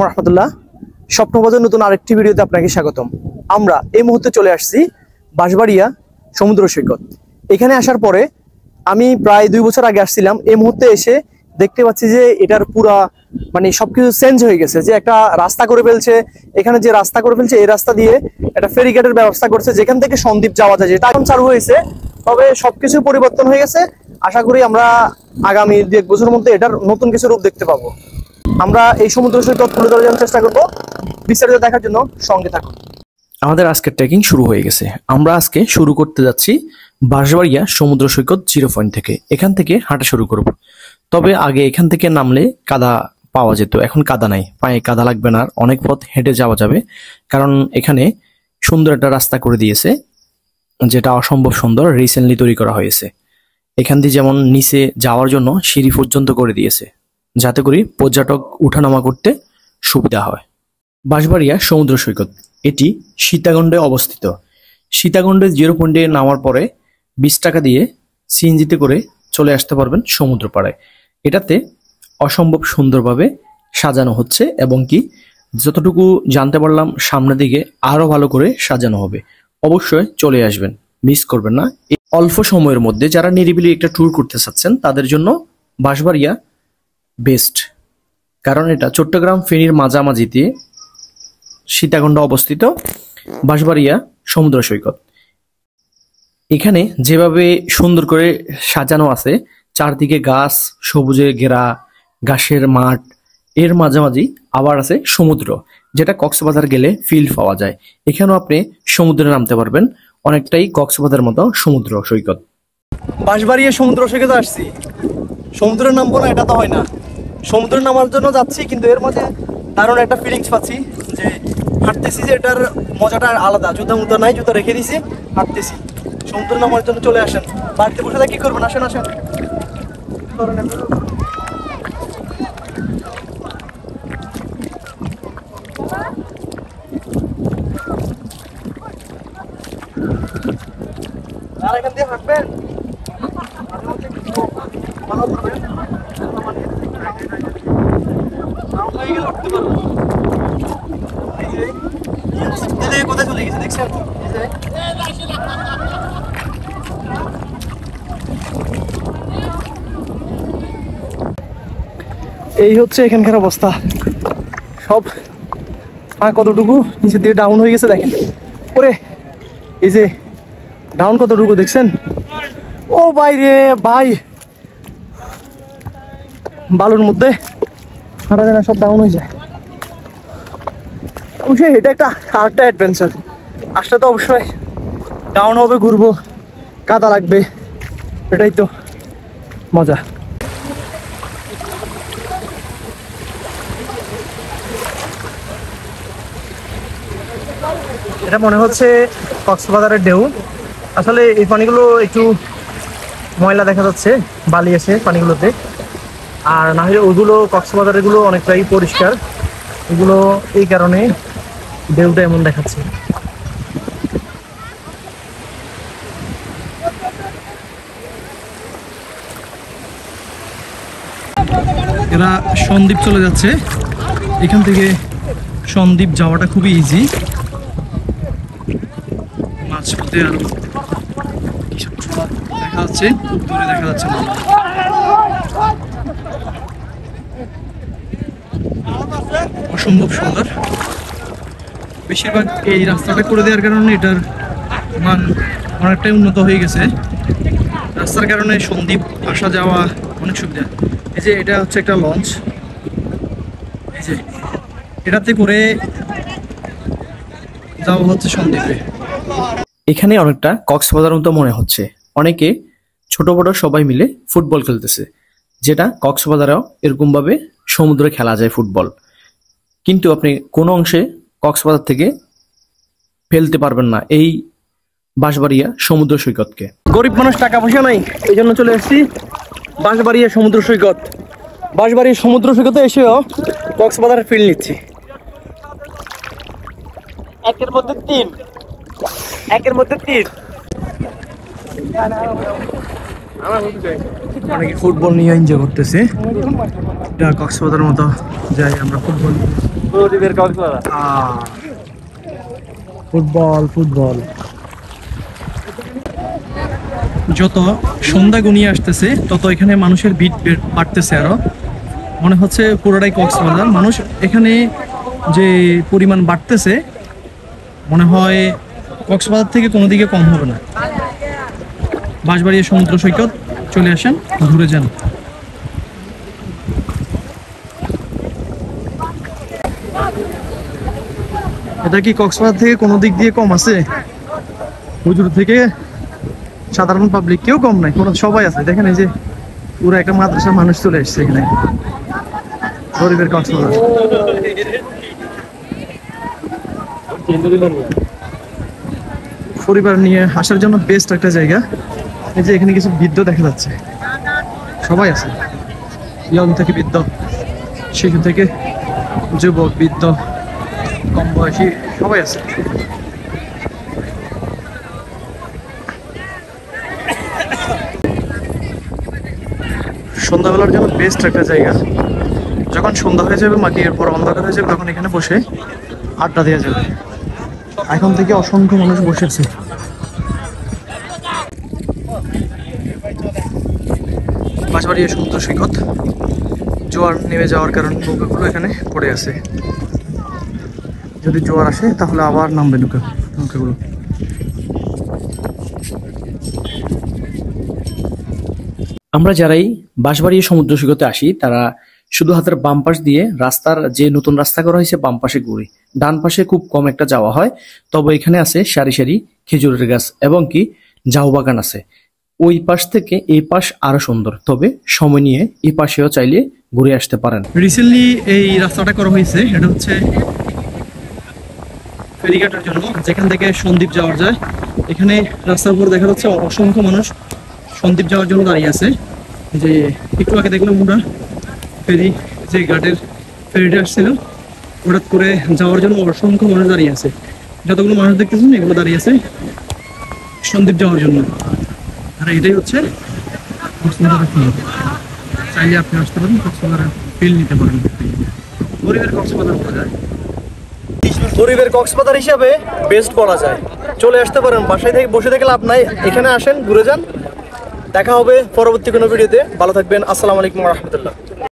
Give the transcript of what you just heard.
রাহমাতুল্লাহ। স্বপ্নবাজার নতুন আরেকটি ভিডিওতে আপনাকে স্বাগতম। আমরা এই মুহূর্তে চলে আসছি বাঁশবাড়িয়া সমুদ্র সৈকত। এখানে আসার পরে আমি প্রায় 2 বছর আগে আসছিলাম। এই মুহূর্তে এসে দেখতে পাচ্ছি যে এটার পুরা সবকিছু চেঞ্জ হয়ে গেছে, যে একটা রাস্তা করে ফেলছে। এখানে যে রাস্তা করে ফেলছে, এই রাস্তা দিয়ে একটা ফেরিঘাটের ব্যবস্থা করছে, যেখান থেকে সন্দ্বীপ যাওয়া যায়, যেটা এখন চালু হয়েছে। তবে সবকিছু পরিবর্তন হয়ে গেছে। আশা করি আমরা আগামী 1 বছরের মধ্যে এটার নতুন কিছু রূপ দেখতে পাবো। আমরা এই সমুদ্র সৈকত তুলে ধরার জন্য চেষ্টা করবো। বিস্তারিত দেখার জন্য সঙ্গে থাকুন। আমাদের আজকের ট্রেকিং শুরু হয়ে গেছে। আমরা আজকে শুরু করতে যাচ্ছি বাঁশবাড়িয়া সমুদ্র সৈকত 0 পয়েন্ট থেকে। এখান থেকে হাঁটা শুরু করব। তবে আগে এখান থেকে নামলে কাদা পাওয়া যেত, এখন কাদা নাই, পায়ে কাদা লাগবে না, অনেক পথ হেঁটে যাওয়া যাবে। কারণ এখানে সুন্দর একটা রাস্তা করে দিয়েছে, যেটা অসম্ভব সুন্দর, রিসেন্টলি তৈরি করা হয়েছে। এখান দিয়ে যেমন নিচে যাওয়ার জন্য সিঁড়ি পর্যন্ত করে দিয়েছে, যাতে করে পর্যটক উঠানামা করতে সুবিধা হয়। বাঁশবাড়িয়া সমুদ্র সৈকত এটি সীতাকুণ্ডে অবস্থিত। সীতাকুণ্ডে 0 পয়েন্টে নামার পরে 20 টাকা দিয়ে সিএনজিতে করে চলে আসতে পারবেন সমুদ্র পাড়ে। এটাতে অসম্ভব সুন্দরভাবে সাজানো হচ্ছে, এবং কি যতটুকু জানতে পারলাম সামনের দিকে আরো ভালো করে সাজানো হবে। অবশ্যই চলে আসবেন, মিস করবেন না। এই অল্প সময়ের মধ্যে যারা নিরিবিলি একটা ট্যুর করতে চাচ্ছেন তাদের জন্য বাঁশবাড়িয়া বেস্ট। কারণ এটা চট্টগ্রাম ফেনীর মাঝামাঝিতে সীতাকুণ্ড অবস্থিত বাঁশবাড়িয়া সমুদ্র সৈকত। এখানে যেভাবে সুন্দর করে সাজানো আছে, চারদিকে গাছ, সবুজে ঘেরা ঘাসের মাঠ, এর মাঝামাঝি আবার আছে সমুদ্র, যেটা কক্সবাজার গেলে ফিল পাওয়া যায়। এখানেও আপনি সমুদ্রে নামতে পারবেন, অনেকটাই কক্সবাজার মতো সমুদ্র সৈকত। বাঁশবাড়িয়া সমুদ্র সৈকতে আসছি, সমুদ্রের নামবো না এটা তো হয় না। সমুদ্রে নামার জন্য যাচ্ছি, কিন্তু এর মাঝে দারুণ একটা ফিলিংস পাচ্ছি যে হাঁটতেছি, যে এটার মজাটা আলাদা। জুতা মুতা নাই, জুতা রেখে দিছি, হাঁটতেছি। সমুদ্রে নামার জন্য চলে আসেন। বাড়িতে বসে কি করবেন? আসেন আসেন। আর এখান দিয়ে হাঁটবেন, কোথায় চলে গেছে দেখছেন? এই হচ্ছে এখানকার অবস্থা। সব কতটুকু নিচে দিয়ে ডাউন হয়ে গেছে দেখেন। ওরে এই যে ডাউন কতটুকু দেখছেন? ও ভাই রে ভাই, বালুর মধ্যে হাঁটা যায় না, সব ডাউন হয়ে যায়। অবশ্যই এটা একটা আরেকটা অ্যাডভেঞ্চার। আসলে তো অবশ্যই ডাউন হবে, ঘুরবো, কাদা লাগবে, এটাই তো মজা। এটা মনে হচ্ছে কক্সবাজারের ঢেউ। আসলে এই পানিগুলো একটু ময়লা দেখা যাচ্ছে, বালি আছে পানিগুলোতে। আর না হলে ওইগুলো কক্সবাজারের গুলো অনেকটাই পরিষ্কার। এগুলো এই কারণে ঢেউটা এমন দেখাচ্ছে। এরা সন্দ্বীপ চলে যাচ্ছে। এখান থেকে সন্দ্বীপ যাওয়াটা খুবই ইজি। মাঝপথে আরো দেখা যাচ্ছে, খুব দূরে দেখা যাচ্ছে না। অসম্ভব সুন্দর। বেশিরভাগ এই রাস্তাটা করে দেওয়ার কারণে এটার মান অনেকটাই উন্নত হয়ে গেছে। রাস্তার কারণে সন্দ্বীপ আসা যাওয়া অনেক সুবিধা। এই যে এটা হচ্ছে একটা লঞ্চ, এই যে এটাতে করে যাওয়া হচ্ছে সন্দ্বীপে। এখানে অনেকটা কক্সবাজার মতো মনে হচ্ছে। অনেকে ছোট বড় সবাই মিলে ফুটবল খেলতেছে, যেটা কক্সবাজারেও এরকম ভাবে সমুদ্রে খেলা যায় ফুটবল। কিন্তু আপনি কোনো অংশে কক্সবাজার থেকে ফেলতে পারবেন না এই বাঁশবাড়িয়া সমুদ্র সৈকতকে। গরিব মানুষ, টাকা পয়সা নাই, এই জন্য চলে এসেছি বাঁশবাড়িয়া সমুদ্র সৈকত। বাঁশবাড়িয়া সমুদ্র সৈকতে এসেও কক্সবাজারের ফিল নিচ্ছি। একের মধ্যে তিন। অনেকে ফুটবল নিয়ে এনজয় করতেছে। এটা কক্সবাজারের মতো যাই আমরা ফুটবল ফুটবল ফুটবল। যত সন্ধ্যা ঘনিয়ে আসতেছে তত এখানে মানুষের ভিড় বাড়তেছে, আরো মনে হচ্ছে পুরোটাই কক্সবাজার। মানুষ এখানে যে পরিমাণ বাড়তেছে মনে হয় কক্সবাজার থেকে কোনো দিকে কম হবে না। বাঁশবাড়িয়া সমুদ্র সৈকত চলে আসেন, ঘুরে যান। এটা কি কক্সবাজার থেকে কোনো দিক দিয়ে কম আছে? হুজুর থেকে সাধারণ পাবলিক কেউ কম নাই, কোনো সবাই আছে। দেখেন এই যে পুরো একটা মাদ্রাসার মানুষ চলে এসছে এখানে, গরিবের কক্সবাজার। পরিবার নিয়ে আসার জন্য বেস্ট একটা জায়গা। এই যে এখানে কিছু বৃদ্ধ দেখা যাচ্ছে, সবাই আছে, ইয়ং থেকে বৃদ্ধ, শিশু থেকে যুবক, বৃদ্ধ, কম বয়সী, সবাই আছে। সন্ধ্যাবেলার জন্য বেস্ট একটা জায়গা। যখন সন্ধ্যা হয়ে যাবে, মাটির পর অন্ধকার হয়ে যাবে, তখন এখানে বসে আড্ডা দেওয়া যাবে। এখন থেকে অসংখ্য মানুষ বসেছে। বাঁশবাড়িয়া সমুদ্র সৈকত, জোয়ার নেমে যাওয়ার কারণে নৌকাগুলো এখানে পড়ে আছে। যদি জোয়ার আসে তাহলে আবার নামবে নৌকাগুলো। আমরা যারাই বাঁশবাড়িয়া সমুদ্র সৈকতে আসি তারা শুধু হাতের বাম পাশ দিয়ে রাস্তার যে নতুন রাস্তা করা হয়েছে বাম পাশে ঘুরি, ডান পাশে খুব কম একটা যাওয়া হয়। তবে এখানে আছে সারি সারি খেজুরের গাছ এবং কি ঝাউ বাগান আছে। ওই পাশ থেকে এই পাশ আরো সুন্দর, তবে সময় নিয়ে এই পাশেও চাইলে ঘুরে আসতে পারেন। রিসেন্টলি এই রাস্তাটা করা হয়েছে, এটা হচ্ছে ফেরিঘাটের জন্য, যেখান থেকে সন্দ্বীপ যাওয়া যায়। এখানে রাস্তার উপর দেখা যাচ্ছে অসংখ্য মানুষ সন্দ্বীপ যাওয়ার জন্য দাঁড়িয়ে আছে। যে একটু আগে দেখলাম আমরা ফেরি, যে ঘাটের ফেরিটা আসছিল, হঠাৎ করে যাওয়ার জন্য অসংখ্য মানুষ দাঁড়িয়ে আছে। যতগুলো মানুষ দেখতেছেন এগুলো দাঁড়িয়ে আছে সন্দ্বীপ যাওয়ার জন্য। আর এটাই হচ্ছে কক্সবাজারের ফিল। চাইলে আপনি আসতে পারেন, কক্সবাজারের ফিল নিতে পারেন। গরিবের কক্সবাজার বলা যায়, গরিবের কক্সবাজার হিসাবে বেস্ট বলা যায়। চলে আসতে পারেন, বাসায় থেকে বসে থেকে লাভ নাই, এখানে আসেন, ঘুরে যান। দেখা হবে পরবর্তী কোনো ভিডিওতে। ভালো থাকবেন। আসসালামু আলাইকুম ওয়া রাহমাতুল্লাহ।